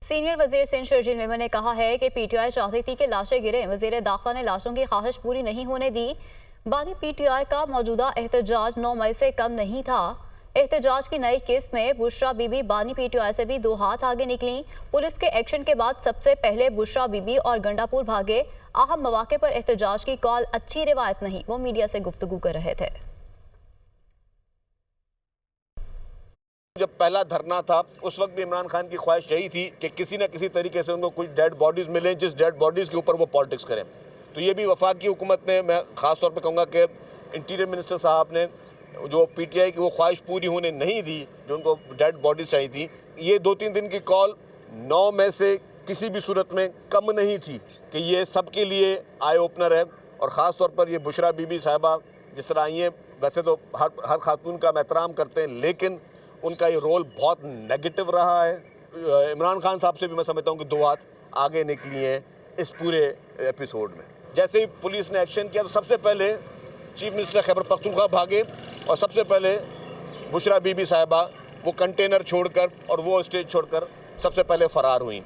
Senior वजीर सिंध शर्जील मेमन ने कहा है कि पीटीआई चाहती थी कि लाशें गिरें। वजीर दाखिला ने लाशों की ख्वाहिश पूरी नहीं होने दी। बानी पीटीआई का मौजूदा एहतजाज 9 मई से कम नहीं था। एहतजाज की नई केस में बुशरा बीबी बानी पीटीआई से भी 2 हाथ आगे निकली। पुलिस के एक्शन के बाद सबसे पहले बुशरा बीबी और गंडापुर भागे। अहम मौके पर एहतजाज की कॉल अच्छी रिवायत नहीं, वो मीडिया से गुफ्तगू कर रहे थे। जब पहला धरना था उस वक्त भी इमरान खान की ख्वाहिश यही थी कि किसी न किसी तरीके से उनको कुछ डेड बॉडीज़ मिलें, जिस डेड बॉडीज़ के ऊपर वो पॉलिटिक्स करें। तो ये भी वफाकी हुकूमत ने, मैं ख़ास तौर पे कहूँगा कि इंटीरियर मिनिस्टर साहब ने जो पीटीआई की वो ख्वाहिश पूरी होने नहीं दी, जो उनको डेड बॉडीज़ चाहिए थी। ये 2-3 दिन की कॉल 9 मई से किसी भी सूरत में कम नहीं थी कि ये सबके लिए आई ओपनर है। और ख़ास तौर पर ये बुशरा बीबी साहिबा जिस तरह आई हैं, वैसे तो हर खातून का हम एहतराम करते हैं, लेकिन उनका ये रोल बहुत नेगेटिव रहा है। इमरान खान साहब से भी मैं समझता हूँ कि 2 हाथ आगे निकली हैं इस पूरे एपिसोड में। जैसे ही पुलिस ने एक्शन किया तो सबसे पहले चीफ मिनिस्टर खैबर पख्तूनख्वा भागे और सबसे पहले बुशरा बीबी साहिबा वो कंटेनर छोड़कर और वो स्टेज छोड़कर सबसे पहले फ़रार हुई।